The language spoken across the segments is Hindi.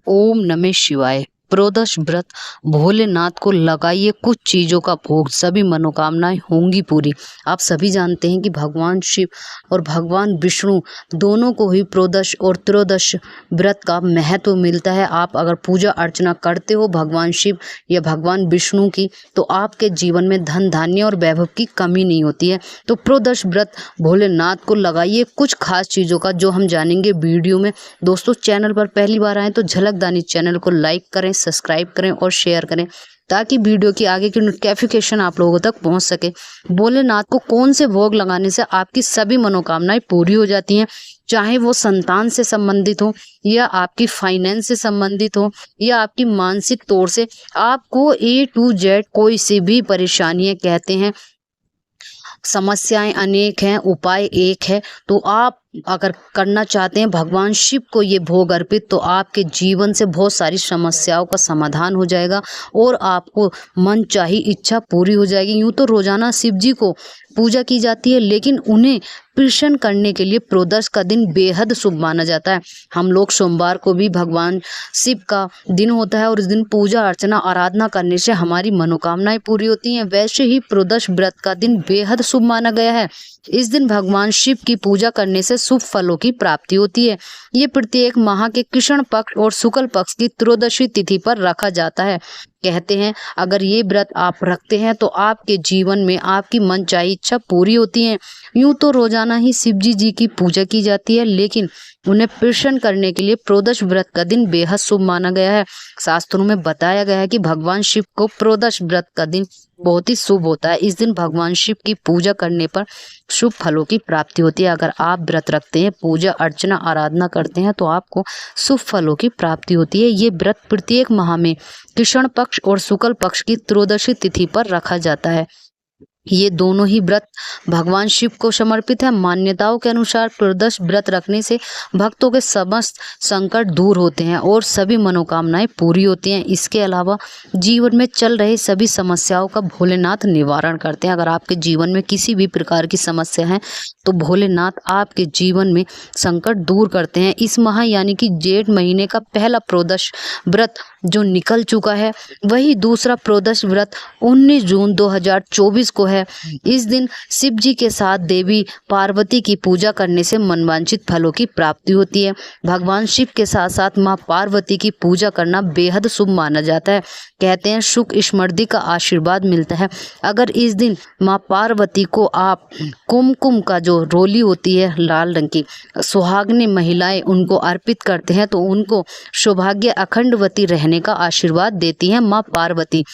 ओम नमः शिवाय। प्रदोष व्रत भोलेनाथ को लगाइए कुछ चीजों का भोग, सभी मनोकामनाएं होंगी पूरी। आप सभी जानते हैं कि भगवान शिव और भगवान विष्णु दोनों को ही प्रदोष और त्रयोदश व्रत का महत्व मिलता है। आप अगर पूजा अर्चना करते हो भगवान शिव या भगवान विष्णु की, तो आपके जीवन में धन धान्य और वैभव की कमी नहीं होती है। तो प्रदोष व्रत भोलेनाथ को लगाइए कुछ खास चीजों का, जो हम जानेंगे वीडियो में। दोस्तों, चैनल पर पहली बार आए तो झलकदानी चैनल को लाइक करें, सब्सक्राइब करें और शेयर करें, ताकि वीडियो की आगे की नोटिफिकेशन आप लोगों तक पहुंच सके। भोलेनाथ को कौन से भोग लगाने से आपकी सभी मनोकामनाएं पूरी हो जाती हैं, चाहे वो संतान से संबंधित हो या आपकी फाइनेंस से संबंधित हो या आपकी मानसिक तौर से आपको A to Z कोई सी भी परेशानियां कहते हैं। समस्याएं अनेक हैं, उपाय एक है। तो आप अगर करना चाहते हैं भगवान शिव को ये भोग अर्पित, तो आपके जीवन से बहुत सारी समस्याओं का समाधान हो जाएगा और आपको मन चाही इच्छा पूरी हो जाएगी। यूं तो रोजाना शिव जी को पूजा की जाती है, लेकिन उन्हें प्रसन्न करने के लिए प्रदोष का दिन बेहद शुभ माना जाता है। हम लोग सोमवार को भी भगवान शिव का दिन होता है और इस दिन पूजा अर्चना आराधना करने से हमारी मनोकामनाएं पूरी होती हैं। वैसे ही प्रदोष व्रत का दिन बेहद शुभ माना गया है। इस दिन भगवान शिव की पूजा करने से शुभ फलों की प्राप्ति होती है। ये प्रत्येक माह के कृष्ण पक्ष और शुक्ल पक्ष की त्रयोदशी तिथि पर रखा जाता है। कहते हैं अगर ये व्रत आप रखते हैं तो आपके जीवन में आपकी मनचाही इच्छा पूरी होती है। यूं तो रोजाना ही शिव जी की पूजा की जाती है, लेकिन उन्हें प्रसन्न करने के लिए प्रदोष व्रत का दिन बेहद शुभ माना गया है। शास्त्रों में बताया गया है कि भगवान शिव को प्रदोष व्रत का दिन बहुत ही शुभ होता है। इस दिन भगवान शिव की पूजा करने पर शुभ फलों की प्राप्ति होती है। अगर आप व्रत रखते हैं, पूजा अर्चना आराधना करते हैं, तो आपको शुभ फलों की प्राप्ति होती है। ये व्रत प्रत्येक माह में कृष्ण पक्ष और शुक्ल पक्ष की त्रयोदशी तिथि पर रखा जाता है। ये दोनों ही व्रत भगवान शिव को समर्पित है। मान्यताओं के अनुसार प्रदोष व्रत रखने से भक्तों के समस्त संकट दूर होते हैं और सभी मनोकामनाएं पूरी होती हैं। इसके अलावा जीवन में चल रहे सभी समस्याओं का भोलेनाथ निवारण करते हैं। अगर आपके जीवन में किसी भी प्रकार की समस्या है तो भोलेनाथ आपके जीवन में संकट दूर करते हैं। इस माह यानी कि जेठ महीने का पहला प्रदोष व्रत जो निकल चुका है, वही दूसरा प्रदोष व्रत 19 जून 2024 को है। इस दिन शिव जी के साथ देवी पार्वती की पूजा करने से मनवांछित फलों की प्राप्ति होती है। भगवान शिव के साथ साथ मां पार्वती की पूजा करना बेहद शुभ माना जाता है। कहते हैं सुख समृद्धि का आशीर्वाद मिलता है। अगर इस दिन मां पार्वती को आप कुमकुम का जो रोली होती है लाल रंग की, सुहागनी महिलाएं उनको अर्पित करते हैं, तो उनको सौभाग्य अखंडवती रहने का आशीर्वाद देती है मां पार्वती।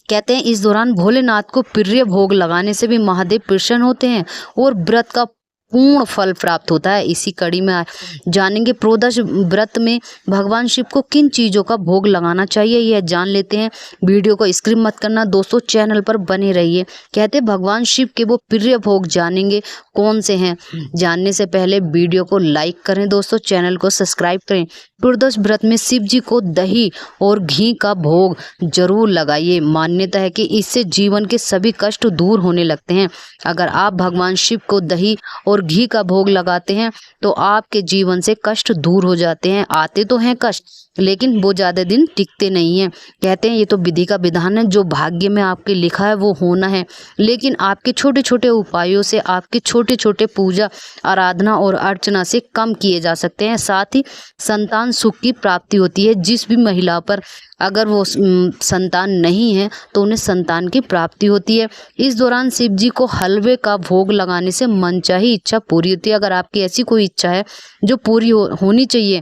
कहते हैं इस दौरान भोलेनाथ को प्रिय भोग लगाने से भी महादेव प्रसन्न होते हैं और व्रत का पूर्ण फल प्राप्त होता है। इसी कड़ी में जानेंगे प्रदोष व्रत में भगवान शिव को किन चीजों का भोग लगाना चाहिए, यह जान लेते हैं। वीडियो को स्किप मत करना दोस्तों, चैनल पर बने रहिए। कहते हैं भगवान शिव के वो प्रिय भोग जानेंगे कौन से हैं। जानने से पहले वीडियो को लाइक करें दोस्तों, चैनल को सब्सक्राइब करें। प्रदोष व्रत में शिव जी को दही और घी का भोग जरूर लगाइए। मान्यता है कि इससे जीवन के सभी कष्ट दूर होने लगते हैं। अगर आप भगवान शिव को दही और घी का भोग लगाते हैं तो आपके जीवन से कष्ट दूर हो जाते हैं। आते तो हैं कष्ट, लेकिन वो ज्यादा दिन टिकते नहीं हैं। कहते हैं ये तो विधि का विधान है, जो भाग्य में आपके लिखा है वो होना है। लेकिन आपके छोटे छोटे उपायों से, आपके छोटे छोटे पूजा आराधना और अर्चना से कम किए जा सकते हैं। साथ ही संतान सुख की प्राप्ति होती है। जिस भी महिला पर अगर वो संतान नहीं है तो उन्हें संतान की प्राप्ति होती है। इस दौरान शिव जी को हलवे का भोग लगाने से मनचाही इच्छा पूरी होती है। अगर आपकी ऐसी कोई इच्छा है जो पूरी होनी चाहिए,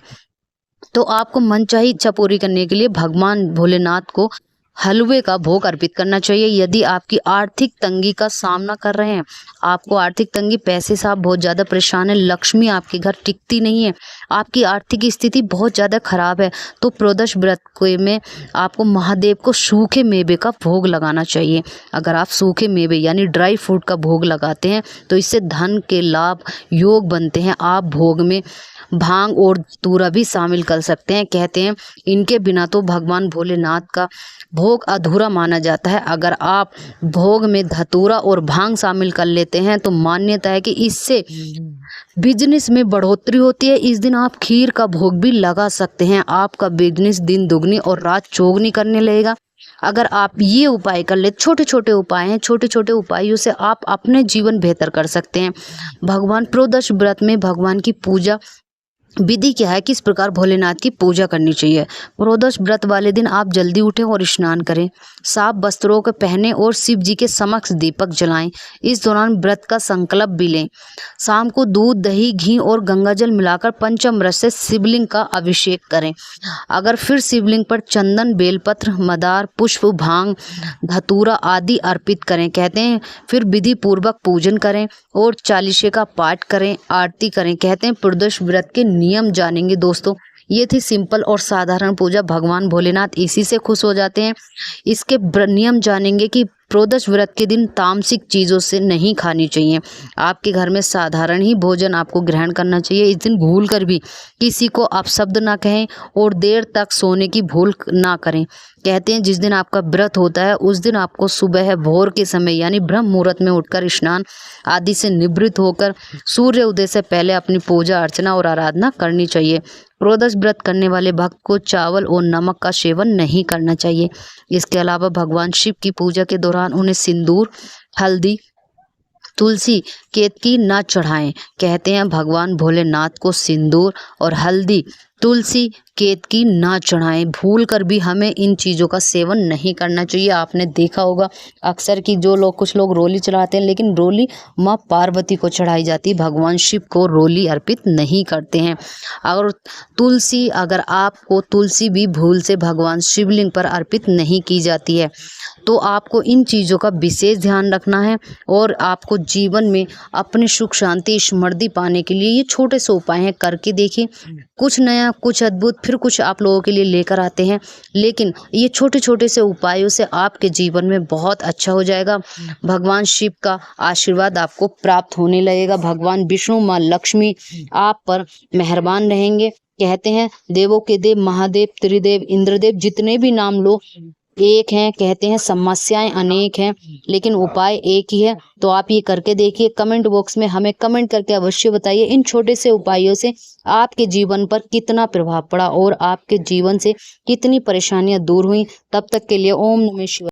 तो आपको मनचाही इच्छा पूरी करने के लिए भगवान भोलेनाथ को हलवे का भोग अर्पित करना चाहिए। यदि आपकी आर्थिक तंगी का सामना कर रहे हैं, आपको आर्थिक तंगी, पैसे से आप बहुत ज़्यादा परेशान है, लक्ष्मी आपके घर टिकती नहीं है, आपकी आर्थिक स्थिति बहुत ज़्यादा खराब है, तो प्रदोष व्रत में आपको महादेव को सूखे मेवे का भोग लगाना चाहिए। अगर आप सूखे मेवे यानी ड्राई फ्रूट का भोग लगाते हैं तो इससे धन के लाभ योग बनते हैं। आप भोग में भांग और धतूरा भी शामिल कर सकते हैं। कहते हैं इनके बिना तो भगवान भोलेनाथ का भोग अधूरा माना जाता है। अगर आप भोग में धतूरा और भांग शामिल कर लेते हैं तो मान्यता है कि इससे बिजनेस में बढ़ोतरी होती है। इस दिन आप खीर का भोग भी लगा सकते हैं, आपका बिजनेस दिन दुगनी और रात चौगनी करने लगेगा। अगर आप ये उपाय कर ले, छोटे छोटे उपाय हैं, छोटे छोटे उपायों से आप अपने जीवन बेहतर कर सकते हैं। भगवान प्रदोष व्रत में भगवान की पूजा विधि क्या है, किस प्रकार भोलेनाथ की पूजा करनी चाहिए। प्रदोष व्रत वाले दिन आप जल्दी उठें और स्नान करें, साफ वस्त्रों को पहने और शिव जी के समक्ष दीपक जलाएं। इस दौरान व्रत का संकल्प भी लें। शाम को दूध, दही, घी और गंगाजल मिलाकर पंचामृत से शिवलिंग का अभिषेक करें। अगर फिर शिवलिंग पर चंदन, बेलपत्र, मदार, पुष्प, भांग, धतूरा आदि अर्पित करें। कहते हैं फिर विधि पूर्वक पूजन करें और चालीसे का पाठ करें, आरती करें। कहते हैं प्रदोष व्रत के नियम जानेंगे दोस्तों। ये थी सिंपल और साधारण पूजा। भगवान भोलेनाथ इसी से खुश हो जाते हैं। इसके नियम जानेंगे कि प्रदोष व्रत के दिन तामसिक चीज़ों से नहीं खानी चाहिए। आपके घर में साधारण ही भोजन आपको ग्रहण करना चाहिए। इस दिन भूल कर भी किसी को अपशब्द ना कहें और देर तक सोने की भूल ना करें। कहते हैं जिस दिन आपका व्रत होता है उस दिन आपको सुबह भोर के समय यानी ब्रह्म मुहूर्त में उठकर स्नान आदि से निवृत्त होकर सूर्य उदय से पहले अपनी पूजा अर्चना और आराधना करनी चाहिए। प्रदोष व्रत करने वाले भक्त को चावल और नमक का सेवन नहीं करना चाहिए। इसके अलावा भगवान शिव की पूजा के दौरान उन्हें सिंदूर, हल्दी, तुलसी, केतकी न चढ़ाएं। कहते हैं भगवान भोलेनाथ को सिंदूर और हल्दी, तुलसी, केतकी ना चढ़ाएं। भूल कर भी हमें इन चीज़ों का सेवन नहीं करना चाहिए। आपने देखा होगा अक्सर कि कुछ लोग रोली चढ़ाते हैं, लेकिन रोली माँ पार्वती को चढ़ाई जाती है, भगवान शिव को रोली अर्पित नहीं करते हैं। और तुलसी, अगर आपको तुलसी भी भूल से भगवान शिवलिंग पर अर्पित नहीं की जाती है, तो आपको इन चीज़ों का विशेष ध्यान रखना है। और आपको जीवन में अपनी सुख शांति समृद्धि पाने के लिए ये छोटे से उपाय हैं, करके देखिए। कुछ नया, कुछ अद्भुत, फिर कुछ आप लोगों के लिए लेकर आते हैं, लेकिन ये छोटे छोटे से उपायों से आपके जीवन में बहुत अच्छा हो जाएगा। भगवान शिव का आशीर्वाद आपको प्राप्त होने लगेगा। भगवान विष्णु, माँ लक्ष्मी आप पर मेहरबान रहेंगे। कहते हैं देवों के देव महादेव, त्रिदेव, इंद्रदेव, जितने भी नाम लो एक हैं। कहते हैं समस्याएं अनेक हैं लेकिन उपाय एक ही है। तो आप ये करके देखिए। कमेंट बॉक्स में हमें कमेंट करके अवश्य बताइए इन छोटे से उपायों से आपके जीवन पर कितना प्रभाव पड़ा और आपके जीवन से कितनी परेशानियां दूर हुई। तब तक के लिए ओम नमः शिवाय।